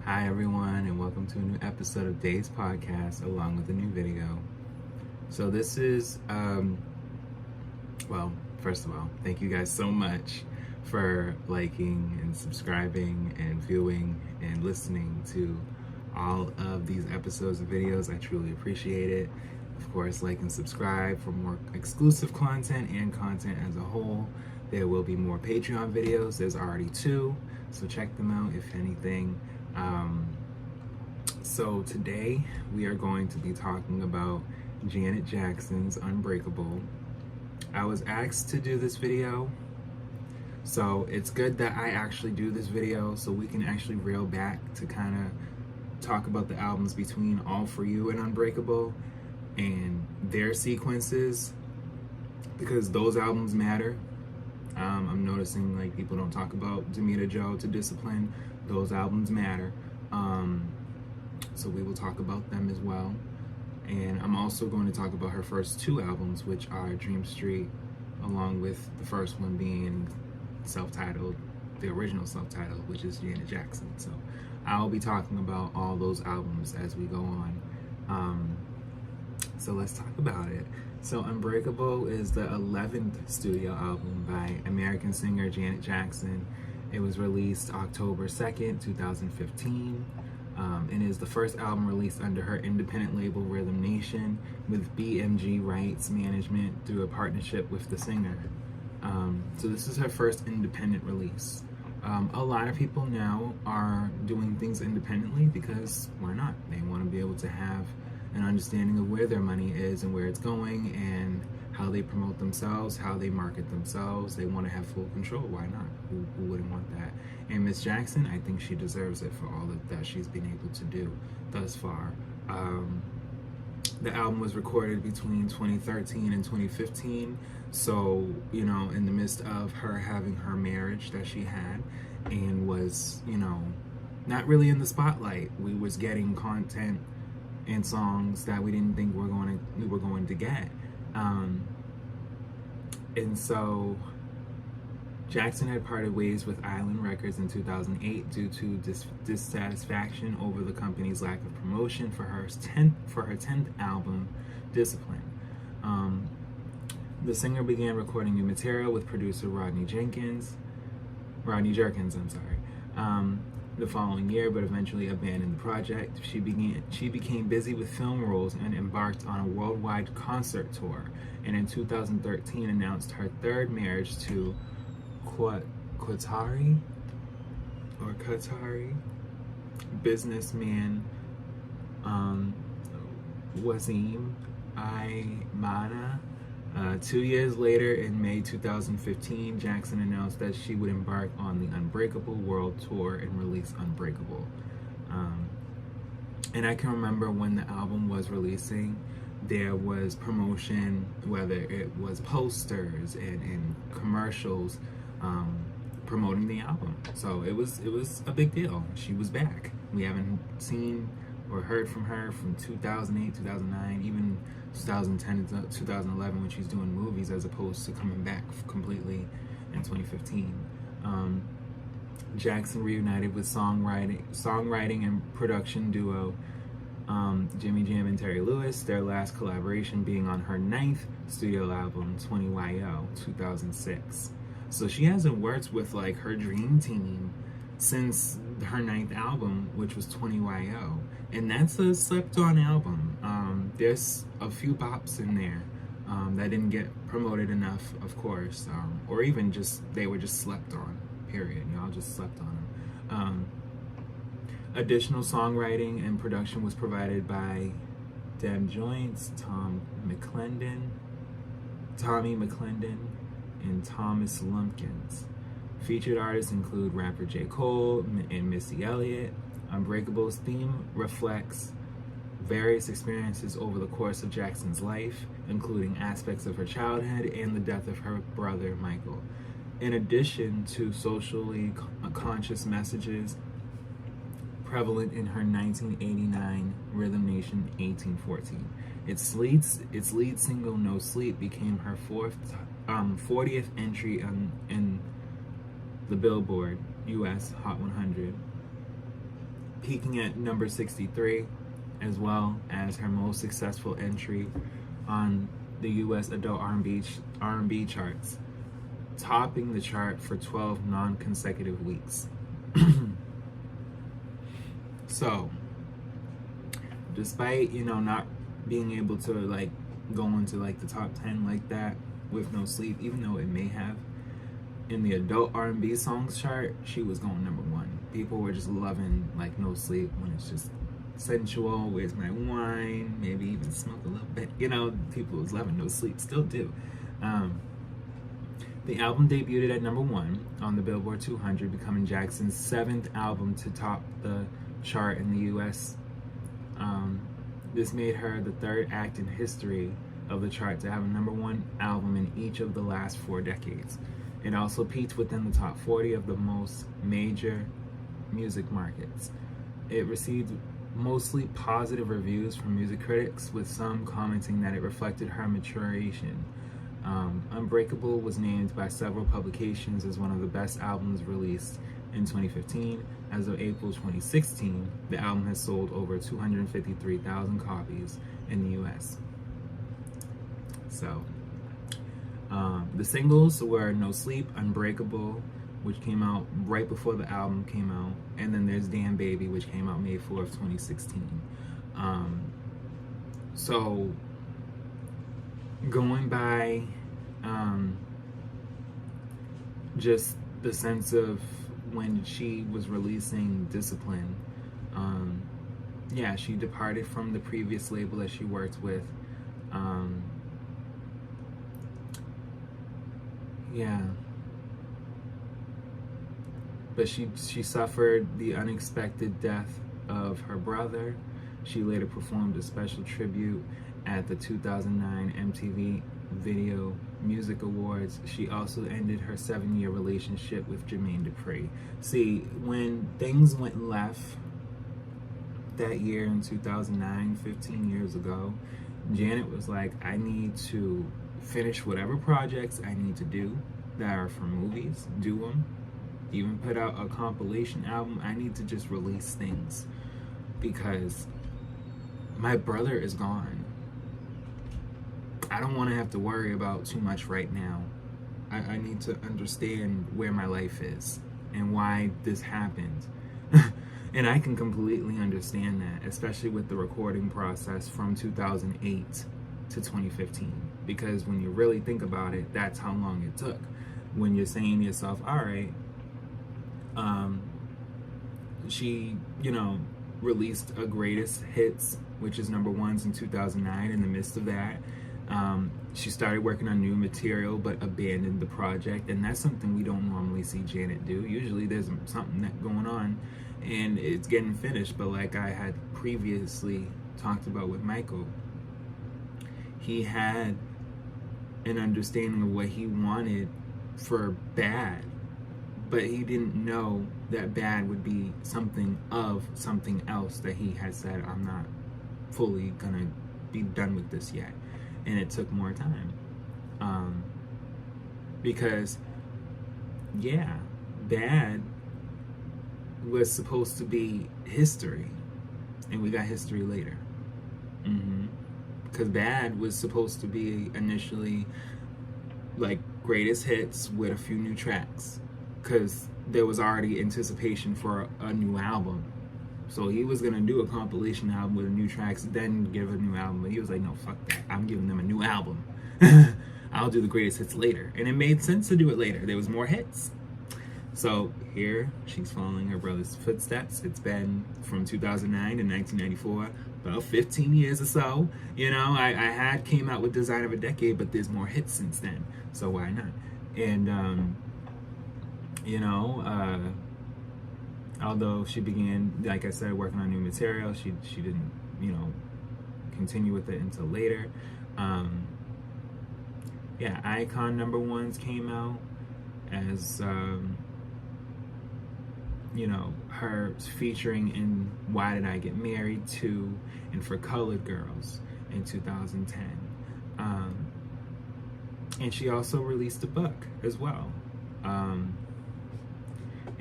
Hi everyone, and welcome to a new episode of Days Podcast along with a new video. So this is, first of all, thank you guys so much for liking and subscribing and viewing and listening to all of these episodes of videos. I truly appreciate it. Of course, like and subscribe for more exclusive content and content as a whole. There will be more Patreon videos. There's already 2, so check them out if anything. So today we are going to be talking about Janet Jackson's Unbreakable. I was asked to do this video, so it's good that I actually do this video so we can actually reel back to kind of talk about the albums between All For You and Unbreakable and their sequences, because those albums matter. I'm noticing like people don't talk about Demeter Joe to Discipline. Those albums matter. So we will talk about them as well. And I'm also going to talk about her first 2 albums, which are Dream Street, along with the first one being self-titled, the original self-titled, which is Janet Jackson. So I'll be talking about all those albums as we go on. So let's talk about it. So Unbreakable is the 11th studio album by American singer Janet Jackson. It was released October 2nd, 2015, and is the first album released under her independent label Rhythm Nation with BMG Rights Management through a partnership with the singer. So this is her first independent release. A lot of people now are doing things independently because why not? They want to be able to have an understanding of where their money is and where it's going and how they promote themselves, how they market themselves. They want to have full control. Why not? Who wouldn't want that? And Miss Jackson, I think she deserves it for all that she's been able to do thus far. The album was recorded between 2013 and 2015. So, you know, in the midst of her having her marriage that she had and was, you know, not really in the spotlight. We was getting content and songs that we didn't think we were going to get. And so Jackson had parted ways with Island Records in 2008 due to dissatisfaction over the company's lack of promotion for her 10th album, Discipline. The singer began recording new material with producer Rodney Jerkins, the following year, but eventually abandoned the project. She became busy with film roles and embarked on a worldwide concert tour, and in 2013 announced her 3rd marriage to Qatari businessman Wasim Aymana. 2 years later, in May 2015, Jackson announced that she would embark on the Unbreakable World Tour and release Unbreakable. And I can remember when the album was releasing, there was promotion, whether it was posters and commercials promoting the album. So it was a big deal. She was back. We haven't seen or heard from her from 2008, 2009, even 2010 to 2011 when she's doing movies, as opposed to coming back completely in 2015. Jackson reunited with songwriting and production duo Jimmy Jam and Terry Lewis, their last collaboration being on her 9th studio album, 20YO, 2006. So she hasn't worked with like her dream team since her 9th album, which was 20YO, and that's a slept on album. There's a few bops in there that didn't get promoted enough, of course, or even just they were just slept on, period. Y'all just slept on them. Additional songwriting and production was provided by Dem Joints, Tommy McClendon, and Thomas Lumpkins. Featured artists include rapper J. Cole and Missy Elliott. Unbreakable's theme reflects various experiences over the course of Jackson's life, including aspects of her childhood and the death of her brother, Michael. In addition to socially conscious messages prevalent in her 1989 Rhythm Nation 1814. Its lead single, No Sleep, became her 40th entry in the Billboard US Hot 100. peaking at number 63, as well as her most successful entry on the U.S. adult R&B charts, topping the chart for 12 non-consecutive weeks. So, despite, not being able to like go into like the top 10 like that with No Sleep, even though it may have, in the adult R&B songs chart, she was going number 1. People were just loving like No Sleep when it's just sensual, where's my wine, maybe even smoke a little bit, people was loving No Sleep, still do. The album debuted at number 1 on the Billboard 200, becoming Jackson's 7th album to top the chart in the US. This made her the 3rd act in history of the chart to have a number 1 album in each of the last 4 decades. It also peaked within the top 40 of the most major music markets. It received mostly positive reviews from music critics, with some commenting that it reflected her maturation. Unbreakable was named by several publications as one of the best albums released in 2015. As of April 2016, the album has sold over 253,000 copies in the US. So, the singles were No Sleep, Unbreakable, which came out right before the album came out, and then there's Damn Baby, which came out May 4th, 2016. So, going by just the sense of when she was releasing Discipline, she departed from the previous label that she worked with. But she suffered the unexpected death of her brother. She later performed a special tribute at the 2009 MTV Video Music Awards. She also ended her 7-year relationship with Jermaine Dupri. See, when things went left that year in 2009, 15 years ago, Janet was like, I need to finish whatever projects I need to do that are for movies, do them, even put out a compilation album. I need to just release things because my brother is gone. I don't want to have to worry about too much right now. I need to understand where my life is and why this happened. And I can completely understand that, especially with the recording process from 2008 to 2015. Because when you really think about it, that's how long it took. When you're saying to yourself, all right, she, released a greatest hits, which is number 1s in 2009. In the midst of that, she started working on new material but abandoned the project, and that's something we don't normally see Janet do. Usually there's something that going on and it's getting finished, but like I had previously talked about with Michael, he had an understanding of what he wanted for Bad, but he didn't know that Bad would be something of something else that he had said, I'm not fully gonna be done with this yet. And it took more time. Because, Bad was supposed to be history, and we got history later. Because Bad was supposed to be initially like greatest hits with a few new tracks, because there was already anticipation for a new album. So he was gonna do a compilation album with new tracks, then give a new album. But he was like, no, fuck that. I'm giving them a new album. I'll do the greatest hits later. And it made sense to do it later. There was more hits. So here, she's following her brother's footsteps. It's been from 2009 to 1994, about 15 years or so. I had came out with Design of a Decade, but there's more hits since then. So why not? And, although she began, like I said, working on new material, she didn't, continue with it until later. Icon number 1s came out as, her featuring in Why Did I Get Married 2 and For Colored Girls in 2010. And she also released a book as well.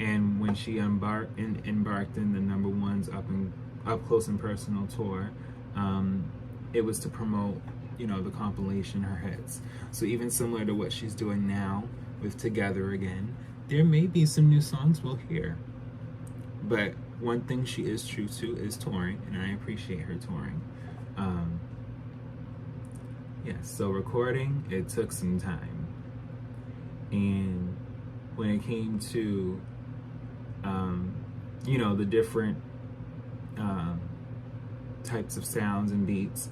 And when she embarked in the number one's up close and personal tour, it was to promote, you know, the compilation, her hits. So even similar to what she's doing now with Together Again, there may be some new songs we'll hear. But one thing she is true to is touring, and I appreciate her touring. Yes, so recording, it took some time. And when it came to, you know, the different types of sounds and beats,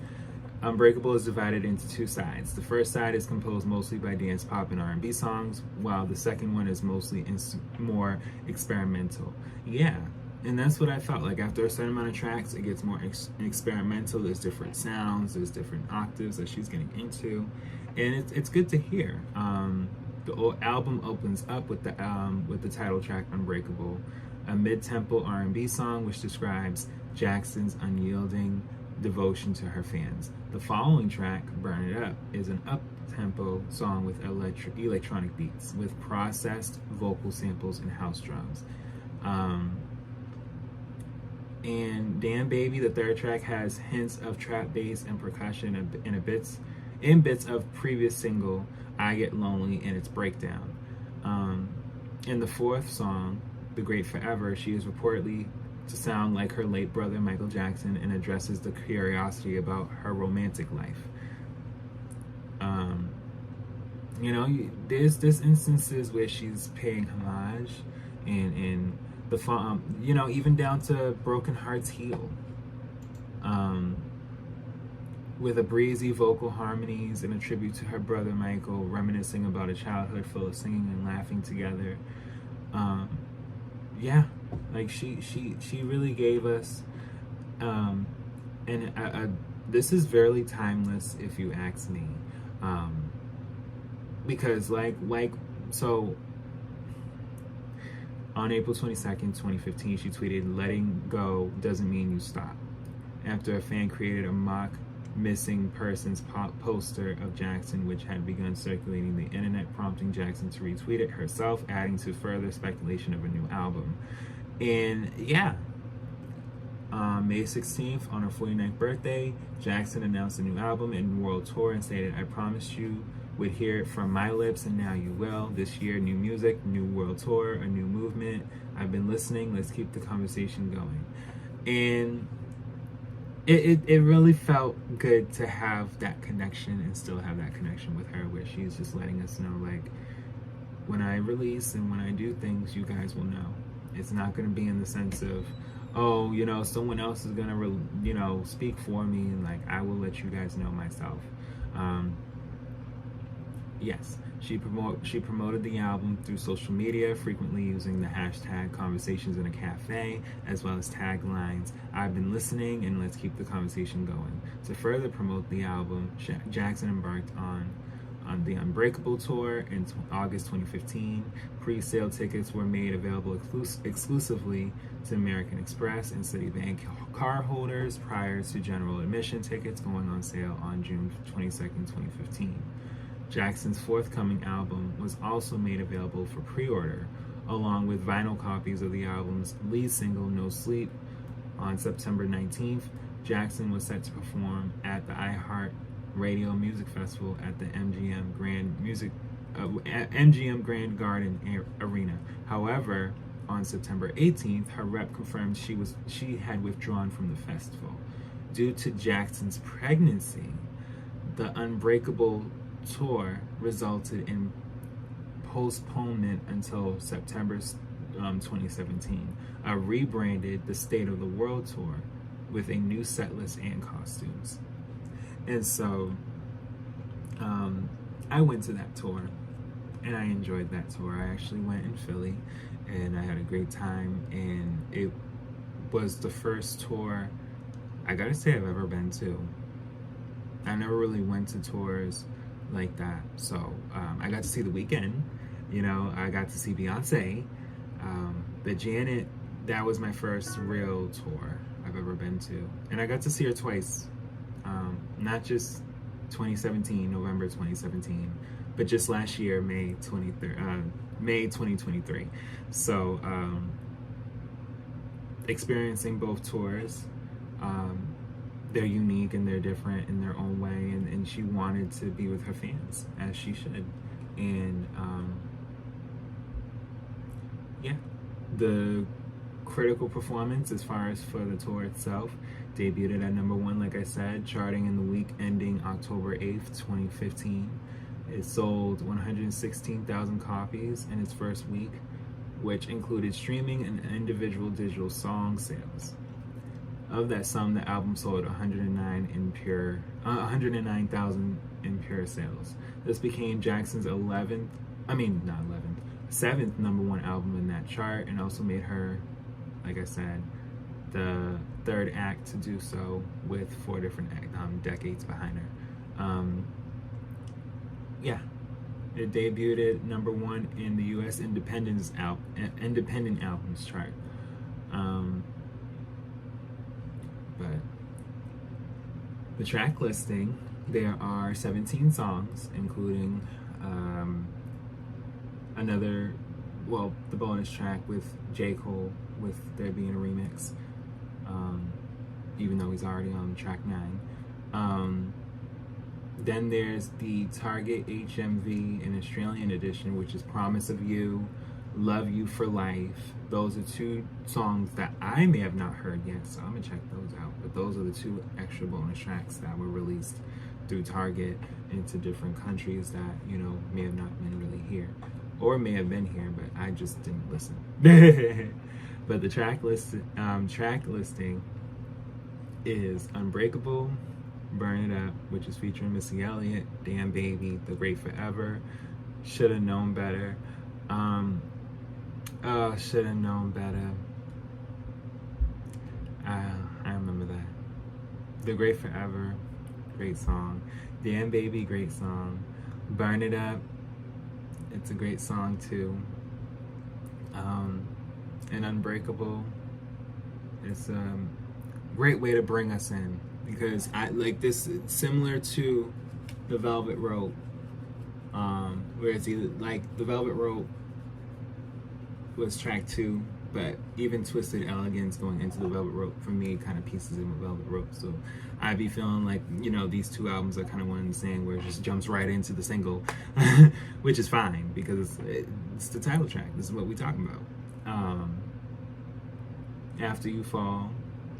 Unbreakable is divided into two sides. The first side is composed mostly by dance, pop, and R&B songs, while the second one is mostly more experimental. Yeah, and that's what I felt like. After a certain amount of tracks, it gets more experimental. There's different sounds, there's different octaves that she's getting into, and it's good to hear. The album opens up with the title track Unbreakable, a mid-tempo R&B song which describes Jackson's unyielding devotion to her fans. The following track, Burn It Up, is an up-tempo song with electronic beats, with processed vocal samples and house drums. And Damn Baby, the third track, has hints of trap bass and percussion in bits of previous single, I Get Lonely, and its breakdown. In the fourth song, The Great Forever, she is reportedly to sound like her late brother Michael Jackson and addresses the curiosity about her romantic life. You know, there's instances where she's paying homage, and the you know, even down to Broken Hearts Heal, with a breezy vocal harmonies and a tribute to her brother Michael, reminiscing about a childhood full of singing and laughing together. Yeah, like she really gave us, and this is very timeless if you ask me, because so on April 22nd, 2015, she tweeted, "Letting go doesn't mean you stop," after a fan created a mock missing persons poster of Jackson, which had begun circulating the internet, prompting Jackson to retweet it herself, adding to further speculation of a new album. And yeah, May 16th, on her 49th birthday, Jackson announced a new album and world tour and stated, "I promised you would hear it from my lips, and now you will. This year, new music, new world tour, a new movement. I've been listening. Let's keep the conversation going." And it really felt good to have that connection and still have that connection with her, where she's just letting us know, like, when I release and when I do things, you guys will know. It's not going to be in the sense of, oh, you know, someone else is going to, you know, speak for me, and like, I will let you guys know myself. Yes, she promoted the album through social media, frequently using the hashtag Conversations in a Cafe, as well as taglines, "I've been listening and let's keep the conversation going." To further promote the album, Jackson embarked on the Unbreakable tour in August 2015. Pre-sale tickets were made available exclusively to American Express and Citibank card holders prior to general admission tickets going on sale on June 22nd, 2015. Jackson's forthcoming album was also made available for pre-order, along with vinyl copies of the album's lead single, No Sleep. On September 19th, Jackson was set to perform at the iHeart Radio Music Festival at the MGM Grand Garden Arena. However, on September 18th, her rep confirmed she had withdrawn from the festival. Due to Jackson's pregnancy, the Unbreakable tour resulted in postponement until September 2017. Rebranded the State of the World tour with a new set list and costumes. And so I went to that tour and I enjoyed that tour. I actually went in Philly and I had a great time, and it was the first tour, I gotta say, I've ever been to. I never really went to tours like that. So I got to see The Weeknd, you know, I got to see Beyonce, but Janet, that was my first real tour I've ever been to. And I got to see her twice, not just 2017, November 2017, but just last year, May 23rd, May 2023. So experiencing both tours. They're unique and they're different in their own way, and she wanted to be with her fans, as she should. And yeah, the critical performance as far as for the tour itself debuted at #1, like I said, charting in the week ending October 8th, 2015. It sold 116,000 copies in its first week, which included streaming and individual digital song sales. Of that sum, the album sold 109,000 in pure sales. This became Jackson's 7th #1 album in that chart, and also made her, like I said, the third act to do so, with 4 different decades behind her. Yeah, it debuted at #1 in the U.S. Independent Albums chart. But the track listing, there are 17 songs, including the bonus track with J. Cole, with there being a remix, even though he's already on track 9. Then there's the Target HMV and Australian edition, which is Promise of You, Love You for Life. Those are 2 songs that I may have not heard yet, so I'm gonna check those out. But those are the 2 extra bonus tracks that were released through Target into different countries that, may have not been really here, or may have been here, but I just didn't listen. But the track listing is Unbreakable, Burn It Up, which is featuring Missy Elliott, Damn Baby, The Great Forever, Shoulda Known Better. Shoulda Known Better. I remember that. The Great Forever, great song. Damn Baby, great song. Burn It Up, it's a great song too. And Unbreakable, it's a great way to bring us in, because I like this, similar to the Velvet Rope, where it's either like the Velvet Rope was track 2, but even Twisted Elegance going into the Velvet Rope, for me, kind of pieces in the Velvet Rope. So I'd be feeling like, these 2 albums are kind of one and the same, where it just jumps right into the single, which is fine, because it's the title track. This is what we're talking about. After You Fall,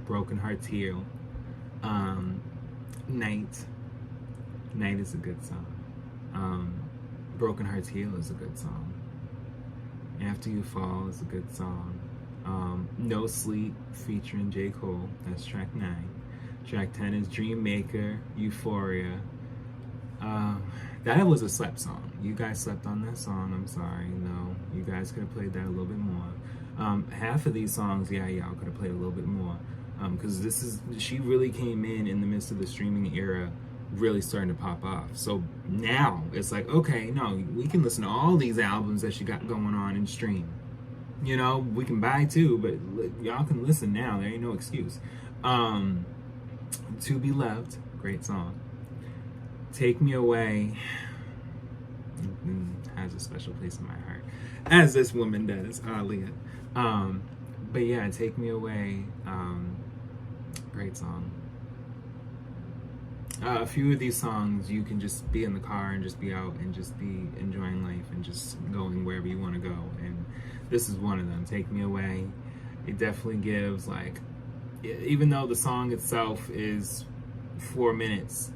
Broken Hearts Heal, Night is a good song. Broken Hearts Heal is a good song. After You Fall is a good song. No Sleep featuring J. Cole, that's track 9. Track 10 is Dream Maker, Euphoria. That was a slept song. You guys slept on that song, I'm sorry. No, you guys could have played that a little bit more. Half of these songs, y'all could have played a little bit more. Because she really came in the midst of the streaming era, really starting to pop off. So now it's like, okay, no, we can listen to all these albums that she got going on and stream. We can buy too, but y'all can listen now. There ain't no excuse. To Be Loved, great song. Take Me Away has a special place in my heart, as this woman does, Aaliyah. But yeah, Take Me Away, great song. A few of these songs you can just be in the car and just be out and just be enjoying life and just going wherever you want to go, and this is one of them. Take Me Away. It definitely gives, like, even though the song itself is 4 minutes,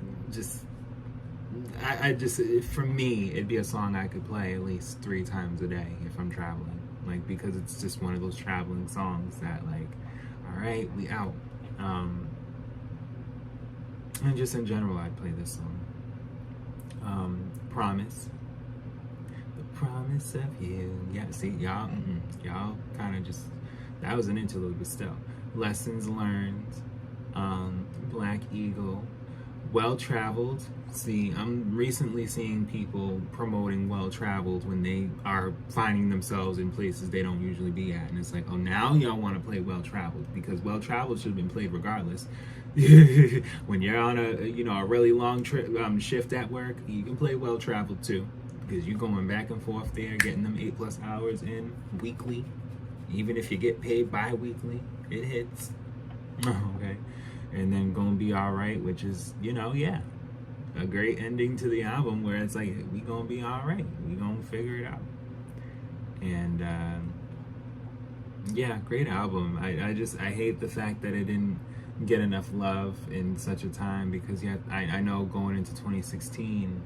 for me, it'd be a song I could play at least 3 times a day if I'm traveling, like, because it's just one of those traveling songs that, like, all right, we out. And just in general, I'd play this song. Promise. The Promise of You. Yeah, see, y'all kind of just, that was an interlude, but still. Lessons Learned. Black Eagle. Well Traveled. See, I'm recently seeing people promoting Well Traveled when they are finding themselves in places they don't usually be at, and it's like, oh, now y'all want to play Well Traveled, because Well Traveled should have been played regardless. When you're on a really long trip, shift at work, you can play Well Traveled too, because you going back and forth there, getting them 8+ hours in weekly. Even if you get paid bi-weekly, it hits. Okay. And then Gonna Be Alright, which is, yeah, a great ending to the album where it's like, we gonna be alright. We gonna figure it out. And, yeah, great album. I hate the fact that it didn't get enough love in such a time, because yeah, I know going into 2016,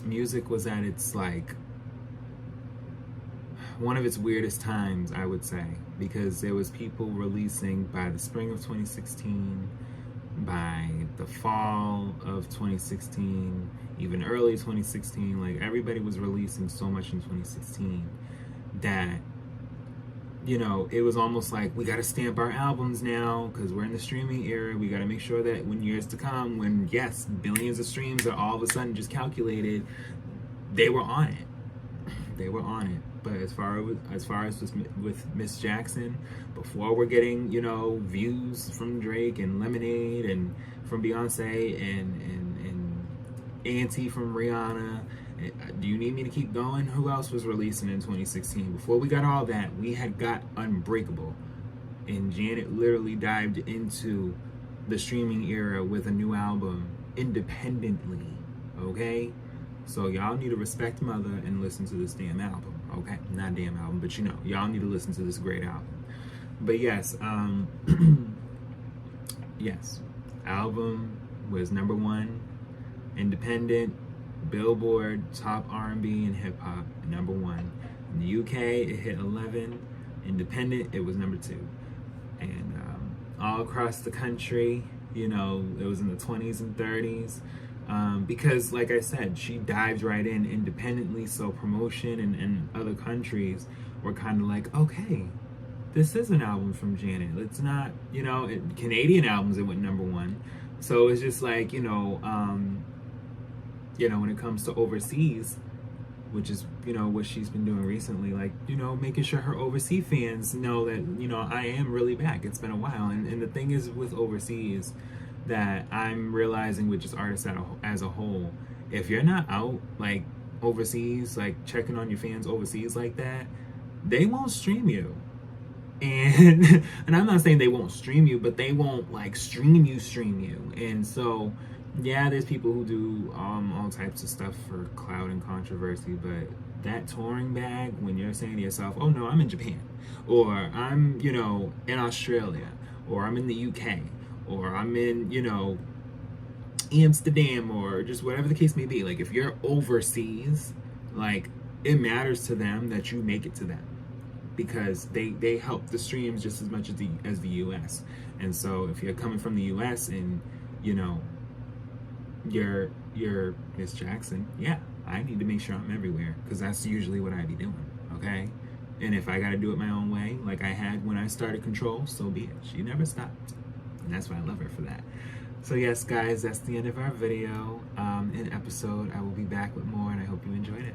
music was at its like one of its weirdest times, I would say, because there was people releasing by the spring of 2016, by the fall of 2016, even early 2016, like everybody was releasing so much in 2016 that, it was almost like, we got to stamp our albums now because we're in the streaming era. We got to make sure that when years to come, when, yes, billions of streams are all of a sudden just calculated, they were on it. They were on it. But as far as with Miss Jackson, before we're getting, views from Drake and Lemonade and from Beyonce and Auntie from Rihanna, do you need me to keep going? Who else was releasing in 2016? Before we got all that, we had got Unbreakable. And Janet literally dived into the streaming era with a new album independently, okay? So y'all need to respect Mother and listen to this damn album, okay? Not damn album, but y'all need to listen to this great album. But yes, yes, album was #1, independent, Billboard top R&B and hip hop, #1. In the UK, it hit 11. Independent, it was #2. And all across the country, it was in the 20s and 30s. Because, like I said, she dives right in independently, so promotion and other countries were kind of like, okay, this is an album from Janet. It's not, Canadian albums, it went #1. So it's just like, when it comes to overseas, which is, what she's been doing recently, like, making sure her overseas fans know that, I am really back. It's been a while. And the thing is with overseas that I'm realizing with just artists as a whole, if you're not out, like, overseas, like, checking on your fans overseas like that, they won't stream you. And I'm not saying they won't stream you, but they won't, like, stream you. And so, yeah, there's people who do all types of stuff for clout and controversy, but that touring bag, when you're saying to yourself, oh no, I'm in Japan, or I'm, in Australia, or I'm in the UK, or I'm in, Amsterdam, or just whatever the case may be. Like, if you're overseas, like, it matters to them that you make it to them, because they help the streams just as much as the US. And so if you're coming from the US and, you're Miss Jackson, yeah, I need to make sure I'm everywhere, because that's usually what I be doing, okay? And if I gotta do it my own way, like I had when I started Control, so be it. She never stopped, and that's why I love her for that. So yes, guys, that's the end of our video and episode. I will be back with more, and I hope you enjoyed it.